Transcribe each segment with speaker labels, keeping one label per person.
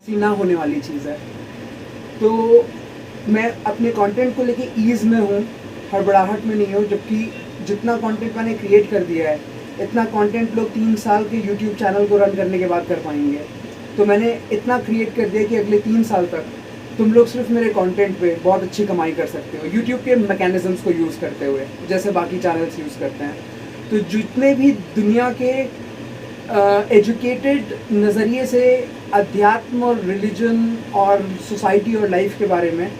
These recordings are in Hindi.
Speaker 1: ना होने वाली चीज़ है। तो मैं अपने कंटेंट को लेके ईज़ में हूँ, हड़बड़ाहट में नहीं हूँ, जबकि जितना कंटेंट मैंने क्रिएट कर दिया है, इतना कंटेंट लोग 3 साल के यूट्यूब चैनल को रन करने के बाद कर पाएंगे। तो मैंने इतना क्रिएट कर दिया कि अगले 3 साल तक तुम लोग सिर्फ मेरे कंटेंट पे बहुत अच्छी कमाई कर सकते हो, यूट्यूब के मैकेनिज़म्स को यूज़ करते हुए, जैसे बाकी चैनल्स यूज़ करते हैं। तो जितने भी दुनिया के एजुकेटेड नज़रिए से अध्यात्म और रिलीजन और सोसाइटी और लाइफ के बारे में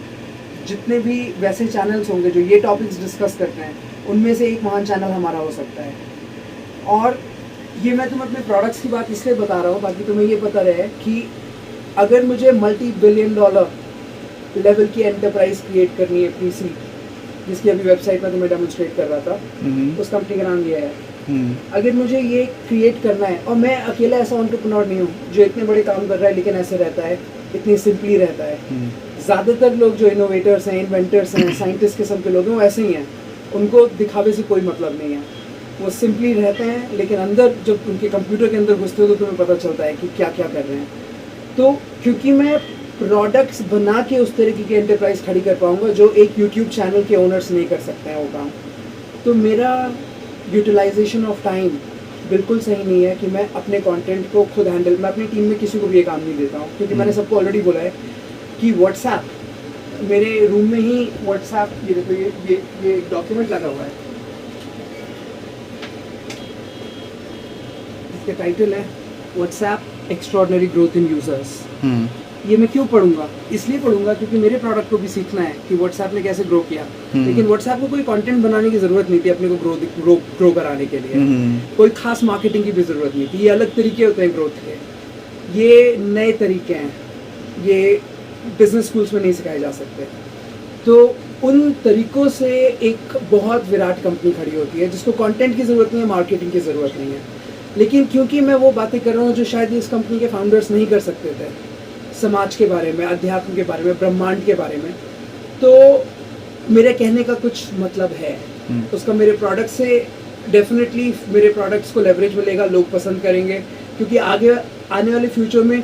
Speaker 1: जितने भी वैसे चैनल्स होंगे जो ये टॉपिक्स डिस्कस करते हैं, उनमें से एक महान चैनल हमारा हो सकता है। और ये मैं तुम्हें अपने प्रोडक्ट्स की बात इसलिए बता रहा हूँ ताकि तुम्हें ये पता रहे कि अगर मुझे $multi-billion लेवल की एंटरप्राइज क्रिएट करनी है, पीसी जिसकी अभी वेबसाइट में तुम्हें डेमोन्स्ट्रेट कर रहा था, उस कंपनी का नाम ये है। अगर मुझे ये क्रिएट करना है, और मैं अकेला ऐसा एंटरप्रेन्योर नहीं हूँ जो इतने बड़े काम कर रहा है लेकिन ऐसे रहता है, इतनी सिंपली रहता है। ज़्यादातर लोग जो इनोवेटर्स हैं, इन्वेंटर्स हैं, साइंटिस्ट किस्म के लोग हैं, वो ऐसे ही हैं। उनको दिखावे से कोई मतलब नहीं है, वो सिंपली रहते हैं, लेकिन अंदर जब उनके कंप्यूटर के अंदर घुसते हो तो तुम्हें पता चलता है कि क्या क्या कर रहे हैं। तो क्योंकि मैं प्रोडक्ट्स बना के उस तरीके की एंटरप्राइज खड़ी कर पाऊँगा जो एक यूट्यूब चैनल के ओनर्स नहीं कर सकते हैं वो काम, तो मेरा यूटिलाइजेशन ऑफ टाइम बिल्कुल सही नहीं है कि मैं अपने कंटेंट को खुद हैंडल, मैं अपनी टीम में किसी को भी ये काम नहीं देता हूँ, क्योंकि मैंने सबको ऑलरेडी बोला है कि व्हाट्सएप मेरे रूम में ही व्हाट्सएप, ये देखो ये एक डॉक्यूमेंट लगा हुआ है, इसके टाइटल है WhatsApp extraordinary growth in users. ये मैं क्यों पढ़ूंगा? इसलिए पढ़ूंगा क्योंकि मेरे प्रोडक्ट को भी सीखना है कि व्हाट्सएप ने कैसे ग्रो किया। लेकिन व्हाट्सएप को कोई कंटेंट बनाने की जरूरत नहीं थी अपने को ग्रो कराने के लिए, कोई खास मार्केटिंग की भी जरूरत नहीं थी। ये अलग तरीके होते हैं ग्रोथ के, ये नए तरीके हैं, ये बिजनेस स्कूल्स में नहीं सिखाए जा सकते। तो उन तरीकों से एक बहुत विराट कंपनी खड़ी होती है जिसको कंटेंट की ज़रूरत नहीं है, मार्केटिंग की ज़रूरत नहीं है। लेकिन क्योंकि मैं वो बातें कर रहा हूँ जो शायद इस कंपनी के फाउंडर्स नहीं कर सकते थे, समाज के बारे में, अध्यात्म के बारे में, ब्रह्मांड के बारे में, तो मेरे कहने का कुछ मतलब है। उसका मेरे प्रोडक्ट से डेफिनेटली मेरे प्रोडक्ट्स को लेवरेज मिलेगा, लोग पसंद करेंगे, क्योंकि आगे आने वाले फ्यूचर में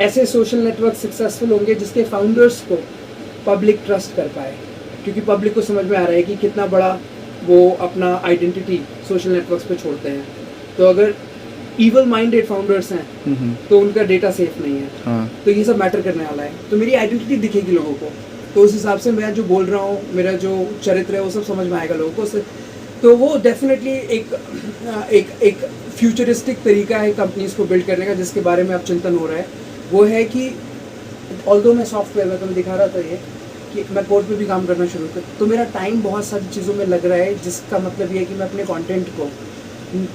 Speaker 1: ऐसे सोशल नेटवर्क सक्सेसफुल होंगे जिसके फाउंडर्स को पब्लिक ट्रस्ट कर पाए, क्योंकि पब्लिक को समझ में आ रहा है कि कितना बड़ा वो अपना आइडेंटिटी सोशल नेटवर्क्स पे छोड़ते हैं। तो अगर इवल माइंडेड फाउंडर्स हैं तो उनका डेटा सेफ नहीं है। तो ये सब मैटर करने वाला है। तो मेरी आइडेंटिटी दिखेगी लोगों को, तो उस हिसाब से मैं जो बोल रहा हूँ, मेरा जो चरित्र है वो सब समझ में आएगा लोगों को। तो वो डेफिनेटली एक फ्यूचरिस्टिक तरीका है कंपनीज को बिल्ड करने का, जिसके बारे में अब चिंतन हो रहा है। वो है कि ऑल्दो मैं सॉफ्टवेयर में तुम्हें दिखा रहा था ये कि मैं कोड पे भी काम करना शुरू कर, तो मेरा टाइम बहुत सारी चीज़ों में लग रहा है, जिसका मतलब ये है कि मैं अपने कंटेंट को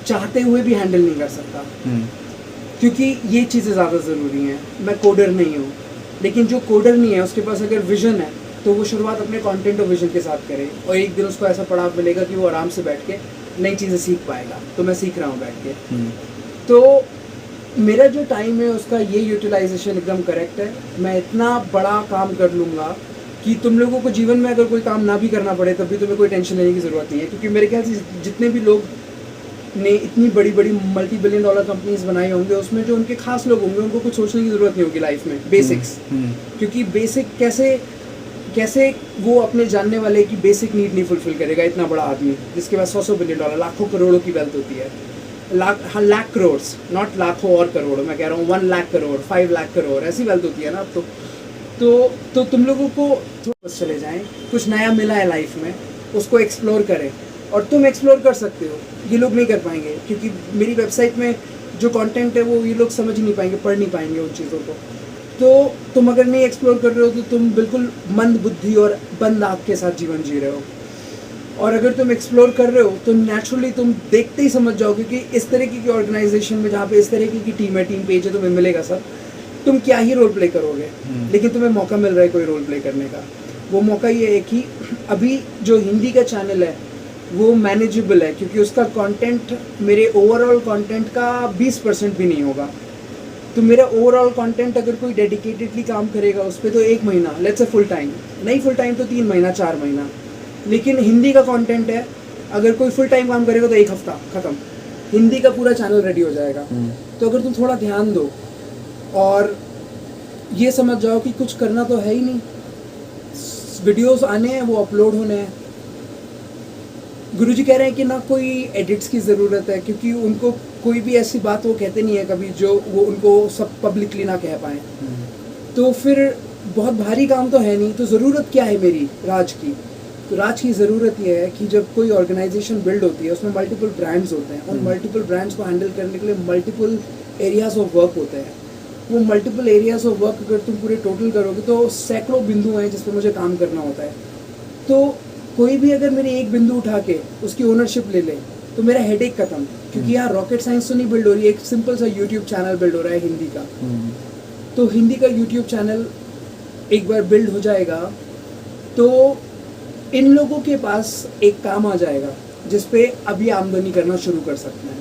Speaker 1: चाहते हुए भी हैंडल नहीं कर सकता, क्योंकि ये चीज़ें ज़्यादा ज़रूरी हैं। मैं कोडर नहीं हूँ, लेकिन जो कोडर नहीं है उसके पास अगर विजन है तो वो शुरुआत अपने कंटेंट और विजन के साथ करे, और एक दिन उसको ऐसा पड़ाव मिलेगा कि वो आराम से बैठ के नई चीज़ें सीख पाएगा। तो मैं सीख रहा हूँ बैठ के। तो मेरा जो टाइम है उसका ये यूटिलाइजेशन एकदम करेक्ट है। मैं इतना बड़ा काम कर लूँगा कि तुम लोगों को जीवन में अगर कोई काम ना भी करना पड़े तब भी तुम्हें कोई टेंशन लेने की ज़रूरत नहीं है, क्योंकि मेरे ख्याल से जितने भी लोग ने इतनी बड़ी बड़ी $multi-billion कंपनीज बनाई होंगे, उसमें जो उनके खास लोग होंगे उनको कुछ सोचने की ज़रूरत नहीं होगी लाइफ में, बेसिक्स। क्योंकि बेसिक कैसे वो अपने जानने वाले की बेसिक नीड नहीं फुलफिल करेगा इतना बड़ा आदमी जिसके पास $100 बिलियन, लाखों करोड़ों की वेल्थ होती है। लाख करोड़, नॉट लाखों और करोड़, मैं कह रहा हूँ 1 लाख करोड़, 5 लाख करोड़, ऐसी वेल्थ होती है ना। अब तो तुम लोगों को थोड़ा चले जाएं, कुछ नया मिला है लाइफ में, उसको एक्सप्लोर करें। और तुम एक्सप्लोर कर सकते हो, ये लोग नहीं कर पाएंगे, क्योंकि मेरी वेबसाइट में जो कंटेंट है वो ये लोग समझ नहीं पाएंगे, पढ़ नहीं पाएंगे उन चीज़ों को। तो तुम अगर नहीं एक्सप्लोर कर रहे हो तो तुम बिल्कुल मंद बुद्धि और बंद आँख के साथ जीवन जी रहे हो। और अगर तुम एक्सप्लोर कर रहे हो तो नेचुरली तुम देखते ही समझ जाओगे कि इस तरीके की ऑर्गेनाइजेशन में जहाँ पे इस तरीके की टीम है, टीम पेज है, तुम्हें मिलेगा सब, तुम क्या ही रोल प्ले करोगे। लेकिन तुम्हें मौका मिल रहा है कोई रोल प्ले करने का। वो मौका ये है कि अभी जो हिंदी का चैनल है वो मैनेजेबल है, क्योंकि उसका कंटेंट मेरे ओवरऑल कंटेंट का 20% भी नहीं होगा। तो मेरा ओवरऑल कंटेंट अगर कोई डेडिकेटेडली काम करेगा उस पर तो 1 महीना, लेट्स से फुल टाइम, नहीं फुल टाइम तो 3 महीना 4 महीना। लेकिन हिंदी का कंटेंट है, अगर कोई फुल टाइम काम करेगा तो 1 हफ्ता ख़त्म, हिंदी का पूरा चैनल रेडी हो जाएगा। तो अगर तुम थोड़ा ध्यान दो और ये समझ जाओ कि कुछ करना तो है ही नहीं, वीडियोस आने हैं, वो अपलोड होने हैं। गुरुजी कह रहे हैं कि ना कोई एडिट्स की ज़रूरत है, क्योंकि उनको कोई भी ऐसी बात वो कहते नहीं है कभी जो वो उनको सब पब्लिकली ना कह पाएँ। तो फिर बहुत भारी काम तो है नहीं, तो ज़रूरत क्या है मेरी राज की? तो राज की ज़रूरत ये है कि जब कोई ऑर्गेनाइजेशन बिल्ड होती है उसमें मल्टीपल ब्रांड्स होते हैं, और मल्टीपल ब्रांड्स को हैंडल करने के लिए मल्टीपल एरियाज़ ऑफ वर्क होते हैं। वो मल्टीपल एरियाज़ ऑफ वर्क अगर तुम पूरे टोटल करोगे तो सैकड़ों बिंदु हैं जिस पर मुझे काम करना होता है। तो कोई भी अगर मेरे एक बिंदु उठा के उसकी ओनरशिप ले ले तो मेरा हेडेक खत्म, क्योंकि यहाँ रॉकेट साइंस तो नहीं बिल्ड हो रही है, एक सिंपल सा यूट्यूब चैनल बिल्ड हो रहा है हिंदी का। तो हिंदी का यूट्यूब चैनल एक बार बिल्ड हो जाएगा तो इन लोगों के पास एक काम आ जाएगा जिस पे अभी आमदनी करना शुरू कर सकते हैं।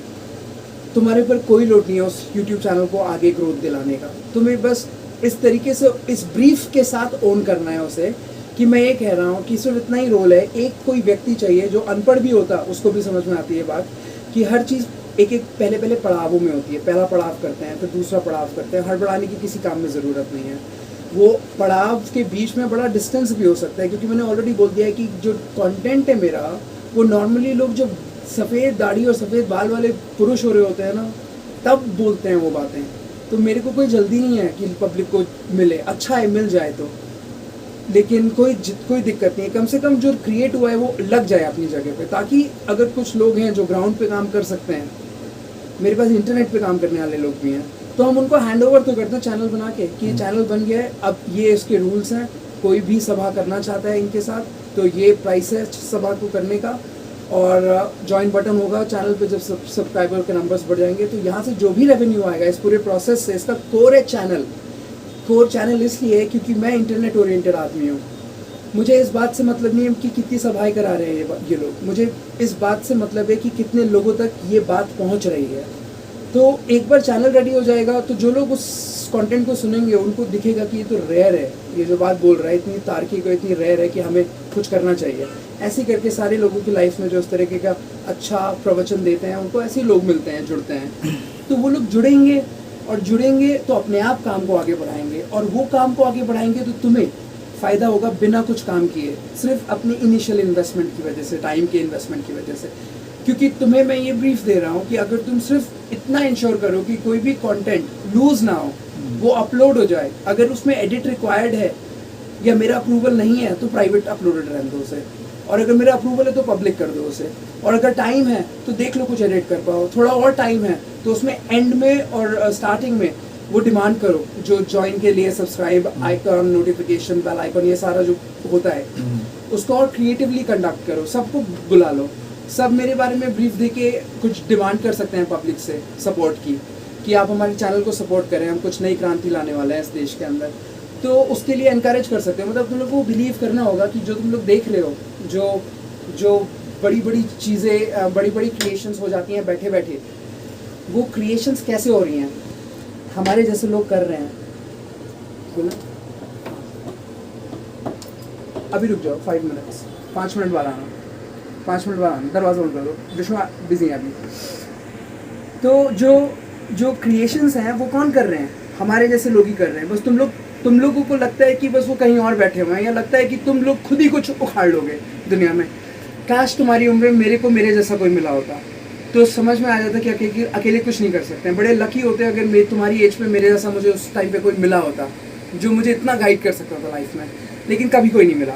Speaker 1: तुम्हारे पर कोई लोड नहीं है उस यूट्यूब चैनल को आगे ग्रोथ दिलाने का, तुम्हें बस इस तरीके से इस ब्रीफ के साथ ओन करना है उसे, कि मैं ये कह रहा हूँ कि सिर्फ इतना ही रोल है। एक कोई व्यक्ति चाहिए जो अनपढ़ भी होता, उसको भी समझ में आती है बात कि हर चीज़ एक एक पहले पड़ावों में होती है। पहला पड़ाव करते हैं, फिर दूसरा पड़ाव करते हैं। हड़बड़ाने की किसी काम में ज़रूरत नहीं है। वो पड़ाव के बीच में बड़ा डिस्टेंस भी हो सकता है, क्योंकि मैंने ऑलरेडी बोल दिया है कि जो कंटेंट है मेरा, वो नॉर्मली लोग जो सफ़ेद दाढ़ी और सफ़ेद बाल वाले पुरुष हो रहे होते हैं ना, तब बोलते हैं वो बातें। तो मेरे को कोई जल्दी नहीं है कि पब्लिक को मिले, अच्छा है मिल जाए तो, लेकिन कोई दिक्कत नहीं है। कम से कम जो क्रिएट हुआ है वो लग जाए अपनी जगह पे, ताकि अगर कुछ लोग हैं जो ग्राउंड पे काम कर सकते हैं, मेरे पास इंटरनेट पे काम करने वाले लोग भी हैं, तो हम उनको हैंड ओवर तो करते हैं चैनल बना के कि ये चैनल बन गया है, अब ये इसके रूल्स हैं, कोई भी सभा करना चाहता है इनके साथ तो ये प्राइस है सभा को करने का, और ज्वाइन बटन होगा चैनल पे। जब सब्सक्राइबर के नंबर्स बढ़ जाएंगे तो यहाँ से जो भी रेवेन्यू आएगा इस पूरे प्रोसेस से, इसका कोर है चैनल। कोर चैनल इसलिए है क्योंकि मैं इंटरनेट ओरिएंटेड आदमी हूँ। मुझे इस बात से मतलब नहीं है कि कितनी सभाएं करा रहे हैं ये लोग, मुझे इस बात से मतलब है कि कितने लोगों तक ये बात पहुँच रही है। तो एक बार चैनल रेडी हो जाएगा तो जो लोग उस कंटेंट को सुनेंगे उनको दिखेगा कि ये तो रेयर है, ये जो बात बोल रहा है इतनी तार्किक है, इतनी रेयर है कि हमें कुछ करना चाहिए। ऐसे करके सारे लोगों की लाइफ में जो इस तरीके का अच्छा प्रवचन देते हैं उनको ऐसे लोग मिलते हैं, जुड़ते हैं। तो वो लोग जुड़ेंगे, और जुड़ेंगे तो अपने आप काम को आगे बढ़ाएंगे, और वो काम को आगे बढ़ाएंगे तो तुम्हें फ़ायदा होगा बिना कुछ काम किए, सिर्फ अपनी इनिशियल इन्वेस्टमेंट की वजह से, टाइम के इन्वेस्टमेंट की वजह से। क्योंकि तुम्हें मैं ये ब्रीफ दे रहा हूँ कि अगर तुम सिर्फ इतना इंश्योर करो कि कोई भी कंटेंट लूज ना हो, वो अपलोड हो जाए, अगर उसमें एडिट रिक्वायर्ड है या मेरा अप्रूवल नहीं है तो प्राइवेट अपलोडेड रहने दो उसे, और अगर मेरा अप्रूवल है तो पब्लिक कर दो उसे, और अगर टाइम है तो देख लो कुछ एडिट कर पाओ, थोड़ा और टाइम है तो उसमें एंड में और स्टार्टिंग में वो डिमांड करो जो ज्वाइन के लिए subscribe icon, notification bell icon, ये सारा जो होता है उसको और क्रिएटिवली कंडक्ट करो, सबको बुला लो। सब मेरे बारे में ब्रीफ देके कुछ डिमांड कर सकते हैं पब्लिक से सपोर्ट की, कि आप हमारे चैनल को सपोर्ट करें, हम कुछ नई क्रांति लाने वाले हैं इस देश के अंदर। तो उसके लिए इनकरेज कर सकते हैं। मतलब तुम लोग को बिलीव करना होगा कि जो तुम लोग देख रहे हो, जो बड़ी बड़ी चीज़ें, बड़ी बड़ी क्रिएशंस हो जाती हैं बैठे बैठे, वो क्रिएशंस कैसे हो रही हैं, हमारे जैसे लोग कर रहे हैं। बोला अभी रुक जाओ 5 मिनट्स, 5 मिनट बाद आना, 5 मिनट बाद आना, दरवाज़ा बंद कर दो, विष्णु बिजी है अभी। तो जो क्रिएशंस हैं वो कौन कर रहे हैं, हमारे जैसे लोग ही कर रहे हैं। बस तुम लोगों को लगता है कि बस वो कहीं और बैठे हुए हैं, या लगता है कि तुम लोग खुद ही कुछ उखाड़ लोगे दुनिया में। काश तुम्हारी उम्र में मेरे जैसा कोई मिला होता तो समझ में आ जाता कि अकेले कुछ नहीं कर सकते हैं। बड़े लकी होते अगर तुम्हारी एज पे मेरे जैसा मुझे उस टाइम पे कोई मिला होता जो मुझे इतना गाइड कर सकता था लाइफ में, लेकिन कभी कोई नहीं मिला।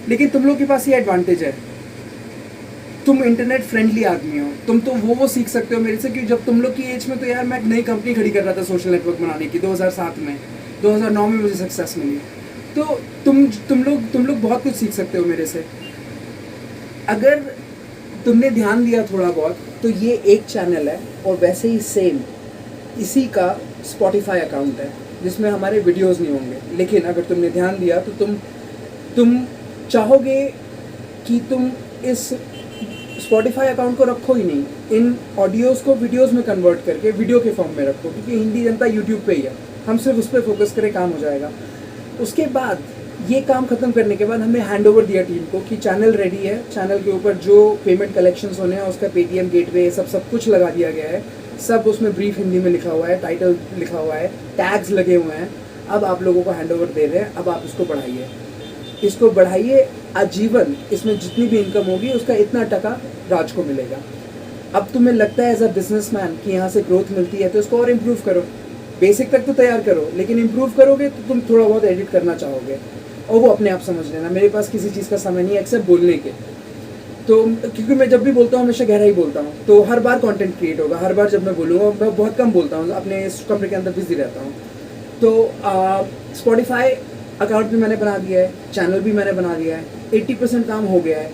Speaker 1: लेकिन तुम लोग के पास ये एडवांटेज है, तुम इंटरनेट फ्रेंडली आदमी हो, तुम तो वो सीख सकते हो मेरे से। कि जब तुम लोग की एज में तो यार मैं एक नई कंपनी खड़ी कर रहा था सोशल नेटवर्क बनाने की 2007 में, 2009 में मुझे सक्सेस मिली। तो तुम लोग बहुत कुछ सीख सकते हो मेरे से अगर तुमने ध्यान दिया थोड़ा बहुत। तो ये एक चैनल है, और वैसे ही सेम इसी का स्पॉटिफाई अकाउंट है जिसमें हमारे वीडियोस नहीं होंगे। लेकिन अगर तुमने ध्यान दिया तो तुम चाहोगे कि तुम इस स्पॉटिफाई अकाउंट को रखो ही नहीं, इन ऑडियोज़ को वीडियोस में कन्वर्ट करके वीडियो के फॉर्म में रखो, क्योंकि हिंदी जनता यूट्यूब पे ही है, हम सिर्फ उस पर फोकस करें काम हो जाएगा। उसके बाद ये काम ख़त्म करने के बाद हमने हैंड ओवर दिया टीम को कि चैनल रेडी है, चैनल के ऊपर जो पेमेंट कलेक्शंस होने हैं उसका पेटीएम गेटवे सब कुछ लगा दिया गया है, सब उसमें ब्रीफ हिंदी में लिखा हुआ है, टाइटल लिखा हुआ है, टैग्स लगे हुए हैं। अब आप लोगों को हैंड ओवर दे रहे हैं, अब आप इसको बढ़ाइए आजीवन। इसमें जितनी भी इनकम होगी उसका इतना टका राज को मिलेगा। अब तुम्हें लगता है एज अ बिजनेसमैन कि यहाँ से ग्रोथ मिलती है तो इसको और इम्प्रूव करो, बेसिक तक तो तैयार करो, लेकिन इम्प्रूव करोगे तो तुम थोड़ा बहुत एडिट करना चाहोगे और वो अपने आप समझ लेना। मेरे पास किसी चीज़ का समय नहीं है एक्सेप्ट बोलने के, तो क्योंकि मैं जब भी बोलता हूँ हमेशा गहरा ही बोलता हूँ, तो हर बार कंटेंट क्रिएट होगा। हर बार जब मैं बोलूँगा, मैं बहुत कम बोलता हूँ, अपने इस कमरे के अंदर बिजी रहता हूँ। तो स्पॉटिफाई अकाउंट भी मैंने बना दिया है, चैनल भी मैंने बना दिया है, 80% काम हो गया है।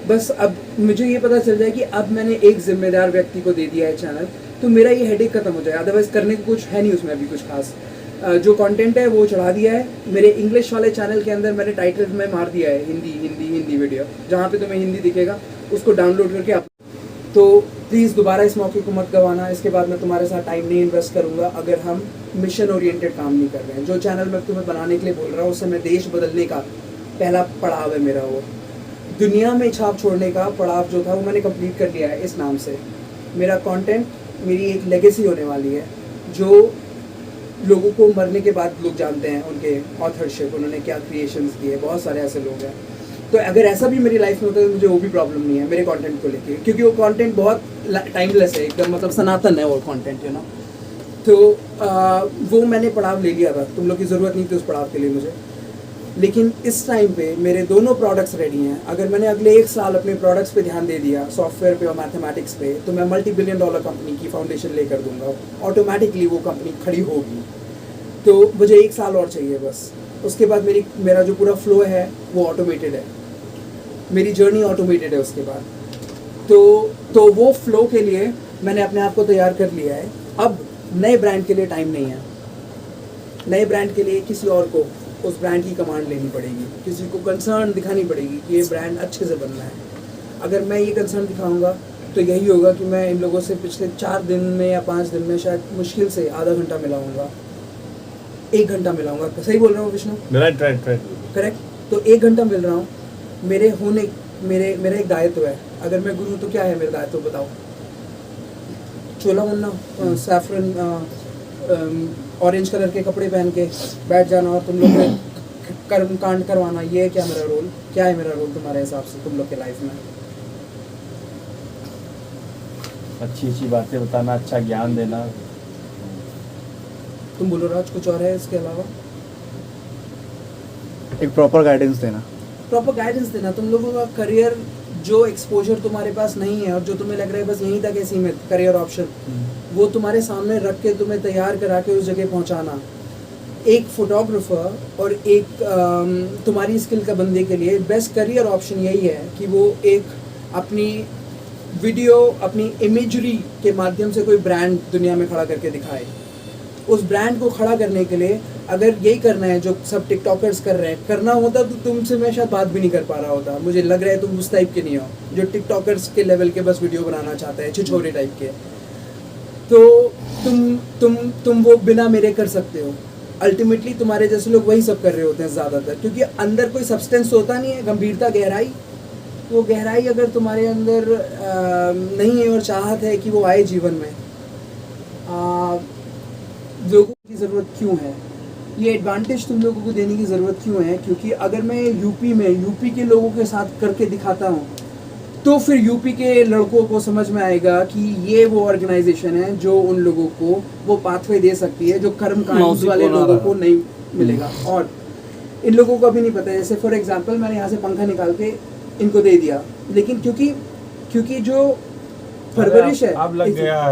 Speaker 1: बस अब मुझे ये पता चल जाए कि अब मैंने एक जिम्मेदार व्यक्ति को दे दिया है चैनल, तो मेरा ये हेडेक खत्म हो जाए। अदरवाइज करने को कुछ है नहीं उसमें अभी कुछ खास। जो कंटेंट है वो चढ़ा दिया है। मेरे इंग्लिश वाले चैनल के अंदर मैंने टाइटल में मार दिया है हिंदी वीडियो, जहाँ पे तुम्हें हिंदी दिखेगा उसको डाउनलोड करके आप। तो प्लीज़ दोबारा इस मौके को मत गंवाना। इसके बाद मैं तुम्हारे साथ टाइम नहीं इन्वेस्ट करूँगा अगर हम मिशन ओरिएंटेड काम नहीं कर रहे हैं। जो चैनल मैं तुम्हें बनाने के लिए बोल रहा हूँ उससे मैं देश बदलने का पहला पड़ाव है मेरा, वो दुनिया में छाप छोड़ने का पड़ाव जो था वो मैंने कंप्लीट कर लिया है। इस नाम से मेरा कंटेंट मेरी एक लेगेसी होने वाली है, जो लोगों को मरने के बाद लोग जानते हैं उनके ऑथरशिप, उन्होंने क्या क्रिएशंस दिए। बहुत सारे ऐसे लोग हैं। तो अगर ऐसा भी मेरी लाइफ में होता है तो मुझे वो भी प्रॉब्लम नहीं है मेरे कंटेंट को लेके, क्योंकि वो कंटेंट बहुत टाइमलेस है, एकदम मतलब सनातन है वो कंटेंट, यू नो। तो वो मैंने पड़ाव ले लिया था, तुम लोग की ज़रूरत नहीं थी उस पड़ाव के लिए मुझे। लेकिन इस टाइम पे मेरे दोनों प्रोडक्ट्स रेडी हैं। अगर मैंने अगले 1 साल अपने प्रोडक्ट्स पे ध्यान दे दिया, सॉफ्टवेयर पे और मैथमेटिक्स पे, तो मैं $multi-billion कंपनी की फाउंडेशन लेकर दूंगा। ऑटोमेटिकली वो कंपनी खड़ी होगी। तो मुझे 1 साल और चाहिए बस। उसके बाद मेरा जो पूरा फ्लो है वो ऑटोमेटेड है, मेरी जर्नी ऑटोमेटेड है उसके बाद। तो वो फ्लो के लिए मैंने अपने आप को तैयार कर लिया है। अब नए ब्रांड के लिए टाइम नहीं है। नए ब्रांड के लिए किसी और को उस ब्रांड की कमांड लेनी पड़ेगी, किसी को कंसर्न दिखानी पड़ेगी कि ये ब्रांड अच्छे से बनना है। अगर मैं ये कंसर्न दिखाऊंगा तो यही होगा कि मैं इन लोगों से पिछले 4 दिन में या 5 दिन में शायद मुश्किल से आधा घंटा मिलाऊंगा, 1 घंटा मिलाऊंगा। सही बोल रहा हूँ विष्णु? Right correct. तो 1 घंटा मिल रहा हूँ। मेरा एक दायित्व है। अगर मैं गुरु तो क्या है मेरा दायित्व बताओ? चोला मुन्ना, सैफरन ऑरेंज कलर के कपड़े पहन के बैठ जाना और तुम लोग कर्म कांड करवाना, ये क्या मेरा रोल? क्या है मेरा रोल तुम्हारे हिसाब से तुम लोग के लाइफ में?
Speaker 2: अच्छी बातें बताना, अच्छा ज्ञान देना।
Speaker 1: तुम बोलो राज, कुछ और है इसके अलावा?
Speaker 3: एक प्रॉपर गाइडेंस देना।
Speaker 1: तुम लोगों का करियर, जो एक्सपोजर तुम्हारे पास नहीं है और जो तुम्हें लग रहा है बस यहीं तक है सीमित करियर ऑप्शन, वो तुम्हारे सामने रख के तुम्हें तैयार करा के उस जगह पहुंचाना। एक फोटोग्राफर और एक तुम्हारी स्किल का बंदे के लिए बेस्ट करियर ऑप्शन यही है कि वो एक अपनी वीडियो, अपनी इमेजरी के माध्यम से कोई ब्रांड दुनिया में खड़ा करके दिखाए। उस ब्रांड को खड़ा करने के लिए अगर यही करना है जो सब टिकटॉकर्स कर रहे हैं, करना होता तो तुमसे मैं शायद बात भी नहीं कर पा रहा होता। मुझे लग रहा है तुम उस टाइप के नहीं हो जो टिकटॉकर्स के लेवल के बस वीडियो बनाना चाहते हैं, छिछोरे टाइप के। तो तुम वो बिना मेरे कर सकते हो। अल्टीमेटली तुम्हारे जैसे लोग वही सब कर रहे होते हैं ज़्यादातर, क्योंकि अंदर कोई सब्सटेंस होता नहीं है, गंभीरता, गहराई। वो गहराई अगर तुम्हारे अंदर नहीं है और चाहत है कि वो आए जीवन में, लोगों की ज़रूरत क्यों है? ये एडवांटेज तुम लोगों को देने की ज़रूरत क्यों है? क्योंकि अगर मैं यूपी के लोगों के साथ करके दिखाता हूँ तो फिर यूपी के लड़कों को समझ में आएगा कि ये वो ऑर्गेनाइजेशन है जो उन लोगों को वो पाथवे दे सकती है जो कर्मकांड वाले लोगों को नहीं मिलेगा। और इन लोगों को अभी नहीं पता है। जैसे फॉर एग्जांपल मैंने यहाँ से पंखा निकाल के इनको दे दिया, लेकिन क्योंकि जो परवरिश है,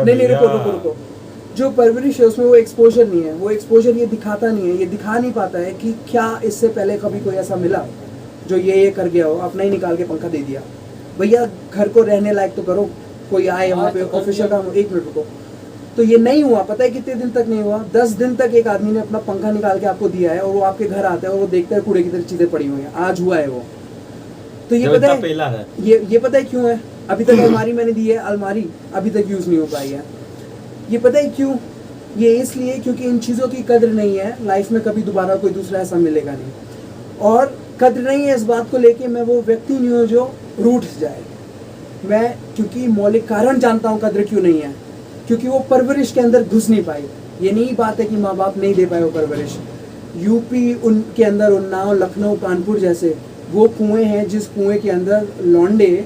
Speaker 1: नहीं रुको, जो परवरिश है उसमें वो एक्सपोजर नहीं है। वो एक्सपोजर ये दिखाता नहीं है, ये दिखा नहीं पाता है कि क्या इससे पहले कभी कोई ऐसा मिला जो ये कर गया हो। अपना ही निकाल के पंखा दे दिया। भैया घर को रहने लायक तो करो, कोई आए वहाँ पे ऑफिशियल काम। 1 मिनट रुको। तो ये नहीं हुआ, पता है कितने दिन तक नहीं हुआ? 10 दिन तक एक आदमी ने अपना पंखा निकाल के आपको दिया है और वो आपके घर आता है और वो देखता है कूड़े की तरह चीज़ें पड़ी हुई हैं। आज हुआ है वो। तो ये पता है ये पता है क्यों है? अभी तक अलमारी मैंने दी है, अलमारी अभी तक यूज़ नहीं हो पाई है। ये पता है क्यों? ये इसलिए क्योंकि इन चीज़ों की कद्र नहीं है। लाइफ में कभी दोबारा कोई दूसरा ऐसा मिलेगा नहीं। और कद्र नहीं है इस बात को लेके मैं वो व्यक्ति नहीं हूँ जो रूठ जाए। मैं क्योंकि मौलिक कारण जानता हूँ कद्र क्यों नहीं है, क्योंकि वो परवरिश के अंदर घुस नहीं पाई। ये नहीं बात है कि माँ बाप नहीं दे पाए वो परवरिश, यूपी उनके अंदर उन्नाव, लखनऊ, कानपुर जैसे वो कुएं हैं जिस कुएं के अंदर लौंडे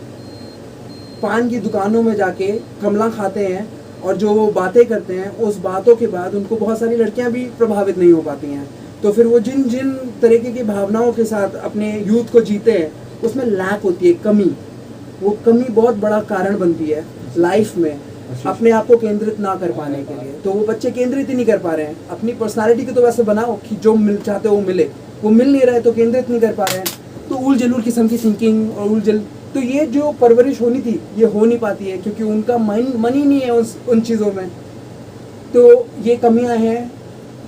Speaker 1: पान की दुकानों में जाके कमला खाते हैं और जो वो बातें करते हैं उस बातों के बाद उनको बहुत सारी लड़कियां भी प्रभावित नहीं हो पाती हैं। तो फिर वो जिन जिन तरीके की भावनाओं के साथ अपने यूथ को जीते हैं उसमें लैक होती है, कमी। वो कमी बहुत बड़ा कारण बनती है लाइफ में अपने आप को केंद्रित ना कर पाने के लिए। तो वो बच्चे केंद्रित ही नहीं कर पा रहे हैं। अपनी पर्सनालिटी को तो वैसे बनाओ कि जो मिल चाहते हो वो मिले, वो मिल नहीं रहा है तो केंद्रित नहीं कर पा रहे हैं। तो उल जलूल किस्म की थिंकिंग और तो ये जो परवरिश होनी थी ये हो नहीं पाती है क्योंकि उनका मन ही नहीं है उन चीज़ों में। तो ये कमियां हैं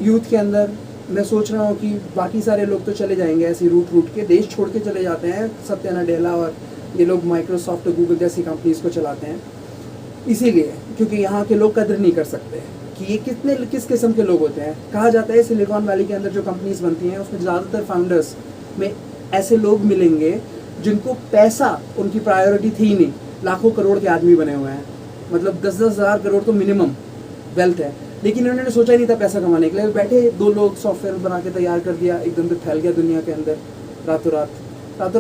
Speaker 1: यूथ के अंदर। मैं सोच रहा हूँ कि बाकी सारे लोग तो चले जाएंगे ऐसे रूट के देश छोड़ के चले जाते हैं। सत्या नडेला और ये लोग माइक्रोसॉफ्ट और गूगल जैसी कंपनीज को चलाते हैं इसीलिए क्योंकि यहाँ के लोग कदर नहीं कर सकते कि ये किस किस्म के लोग होते हैं। कहा जाता है सिलिकॉन वैली के अंदर जो कंपनीज बनती हैं उसमें ज़्यादातर फाउंडर्स में ऐसे लोग मिलेंगे जिनको पैसा उनकी प्रायोरिटी थी ही नहीं। लाखों करोड़ के आदमी बने हुए हैं, मतलब 10-10 हज़ार करोड़ तो मिनिमम वेल्थ है, लेकिन उन्होंने सोचा ही नहीं था पैसा कमाने के लिए। बैठे 2 लोग सॉफ्टवेयर बना के तैयार कर दिया, एकदम से फैल गया दुनिया के अंदर रातों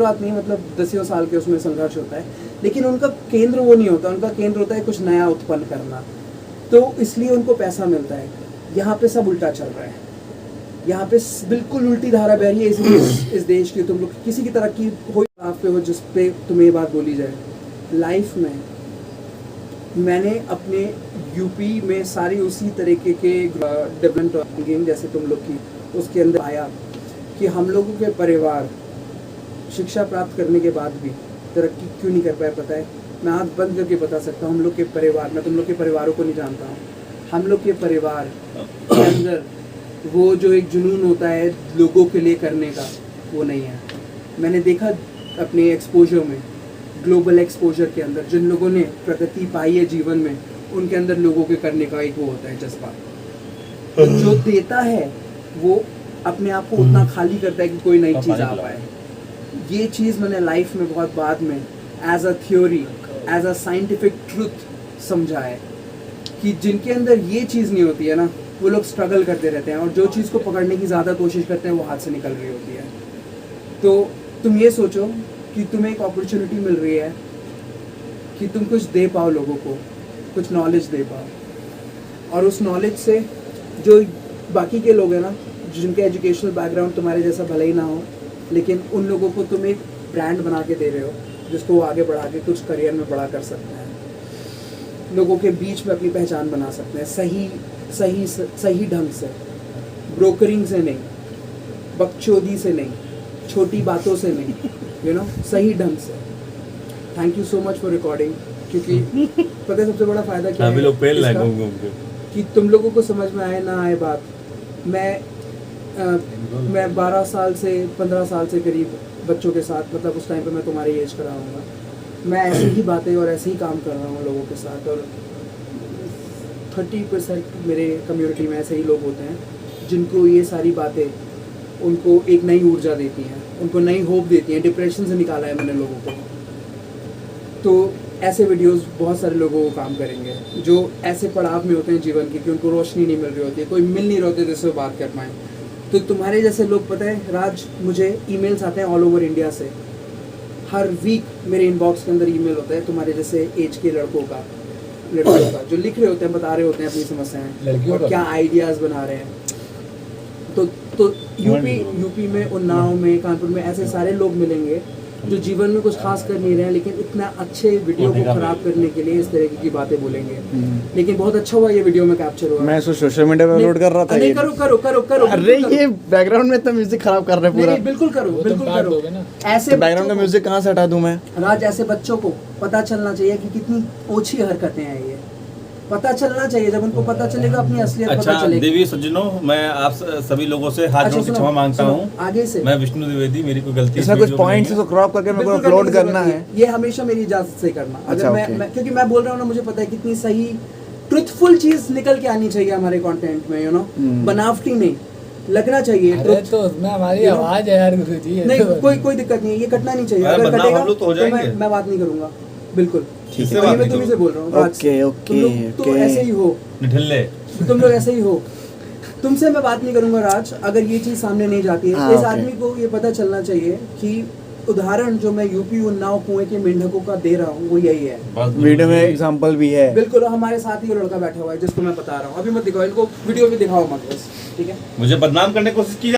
Speaker 1: रात नहीं, मतलब 10 साल के उसमें संघर्ष होता है। लेकिन उनका केंद्र वो नहीं होता, उनका केंद्र होता है कुछ नया उत्पन्न करना। तो इसलिए उनको पैसा मिलता है। यहाँ पे सब उल्टा चल रहा है, यहाँ पे बिल्कुल उल्टी धारा बह रही है। इसलिए इस देश की तुम लोग किसी की तरक्की हो आप पे हो जिस पे तुम्हें ये बात बोली जाए। लाइफ में मैंने अपने यूपी में सारी उसी तरीके के डेवलपमेंट जैसे तुम लोग की उसके अंदर आया कि हम लोगों के परिवार शिक्षा प्राप्त करने के बाद भी तरक्की क्यों नहीं कर पाए। पता है, मैं आँख बंद करके बता सकता हूँ हम लोग के परिवार, मैं तुम लोग के परिवारों को नहीं जानता हूँ, हम लोग के परिवार के अंदर वो जो एक जुनून होता है लोगों के लिए करने का वो नहीं है। मैंने देखा अपने एक्सपोजर में, ग्लोबल एक्सपोजर के अंदर जिन लोगों ने प्रगति पाई है जीवन में उनके अंदर लोगों के करने का एक वो होता है जज्बा। तो जो देता है वो अपने आप को उतना खाली करता है कि कोई नई चीज़ आ पाए। ये चीज़ मैंने लाइफ में बहुत बाद में as a theory, as a scientific truth समझा है कि जिनके अंदर ये चीज़ नहीं होती है ना वो लोग स्ट्रगल करते रहते हैं और जो चीज़ को पकड़ने की ज़्यादा कोशिश करते हैं वो हाथ से निकल रही होती है। तो तुम ये सोचो कि तुम्हें एक अपॉर्चुनिटी मिल रही है कि तुम कुछ दे पाओ लोगों को, कुछ नॉलेज दे पाओ और उस नॉलेज से जो बाकी के लोग हैं ना जिनके एजुकेशनल बैकग्राउंड तुम्हारे जैसा भले ही ना हो लेकिन उन लोगों को तुम एक ब्रांड बना के दे रहे हो जिसको वो आगे बढ़ा के कुछ करियर में बड़ा कर सकते हैं, लोगों के बीच में अपनी पहचान बना सकते हैं सही ढंग से, ब्रोकरिंग से नहीं, बकचोदी से नहीं, छोटी बातों से नहीं, सही ढंग से। Thank you so much for recording क्योंकि पता है सबसे बड़ा फायदा क्या है
Speaker 2: लोग पेल लाए घूम
Speaker 1: कि तुम लोगों को समझ में आए ना आए बात। मैं 12 साल से 15 साल से करीब बच्चों के साथ, मतलब उस टाइम पे मैं तुम्हारी एज का रहा हूँगा, मैं ऐसी ही बातें और ऐसे ही काम कर रहा हूँ लोगों के साथ और 30% मेरे कम्युनिटी में ऐसे ही लोग होते हैं जिनको ये सारी बातें उनको एक नई ऊर्जा देती हैं, उनको नई होप देती हैं। डिप्रेशन से निकाला है मैंने लोगों को। तो ऐसे वीडियोस बहुत सारे लोगों को काम करेंगे जो ऐसे पड़ाव में होते हैं जीवन की कि उनको रोशनी नहीं मिल रही होती है, कोई मिल नहीं रहे होते जिससे वो बात कर पाएँ। तो तुम्हारे जैसे लोग, पता है राज, मुझे ईमेल्स आते हैं ऑल ओवर इंडिया से। हर वीक मेरे इनबॉक्स के अंदर ईमेल होता है तुम्हारे जैसे एज के लड़कों का जो लिख रहे होते हैं, बता रहे होते हैं अपनी समस्याएं और क्या आइडियाज़ बना रहे हैं। तो यूपी में, उन्नाव में, कानपुर में ऐसे सारे लोग मिलेंगे जो जीवन में कुछ खास कर नहीं रहे हैं लेकिन इतना अच्छे वीडियो को खराब करने के लिए इस तरह की बातें बोलेंगे। लेकिन बहुत अच्छा हुआ ये वीडियो में कैप्चर हुआ।
Speaker 3: मैं सोशल मीडिया पे अपलोड कर रहा था।
Speaker 1: नहीं, करो।
Speaker 3: अरे ये बैकग्राउंड में इतना म्यूजिक खराब कर रहे हैं पूरा।
Speaker 1: बिल्कुल करो। ऐसे
Speaker 3: बैकग्राउंड का म्यूजिक कहाँ से हटा दूं मैं?
Speaker 1: राज, ऐसे बच्चों को पता चलना चाहिए कि कितनी ओछी हरकतें हैं ये, पता चलना चाहिए। जब उनको पता चलेगा अपनी असलियत पता चलेगी।
Speaker 4: देवी सज्जनों, मैं आप सभी लोगों से हाथ जोड़ के क्षमा मांगता हूँ।
Speaker 1: आगे से
Speaker 4: मैं विष्णु द्विवेदी, मेरी कोई गलती
Speaker 3: इसमें कुछ पॉइंट्स तो क्रॉप करके मेरे को अपलोड करना है।
Speaker 1: ये हमेशा मेरी इजाजत से करना।
Speaker 3: अच्छा,
Speaker 1: अगर मैं क्योंकि मैं बोल रहा हूँ ना, मुझे पता है कितनी सही ट्रुथफुल चीज निकल के आनी चाहिए हमारे कंटेंट में, बनावटी नहीं लगना चाहिए।
Speaker 5: अरे तो उसमें हमारी आवाज है यार गुरु जी।
Speaker 1: नहीं, कोई दिक्कत नहीं है, ये कटना नहीं चाहिए। अगर कटेगा तो मैं बात नहीं करूंगा। बिल्कुल मैं तुम्ही से बोल रहा हूँ।
Speaker 3: ओके
Speaker 1: तो ऐसे ही हो,
Speaker 4: निठल्ले
Speaker 1: तुम लोग ऐसे ही हो। तुमसे मैं बात नहीं करूंगा राज, अगर ये चीज सामने नहीं जाती है।
Speaker 3: हाँ,
Speaker 1: इस
Speaker 3: ओके।
Speaker 1: आदमी को ये पता चलना चाहिए कि उदाहरण जो मैं यूपी उन्नाव कुएं के मेंढकों का दे रहा हूँ वो यही है।
Speaker 3: वीडियो में एग्जांपल भी है।
Speaker 1: बिल्कुल, हमारे साथ ही ये लड़का बैठा हुआ है जिसको मैं बता रहा हूँ। अभी मत दिखाओ इनको, वीडियो में दिखाओ मत बस, ठीक है।
Speaker 4: मुझे बदनाम करने की कोशिश की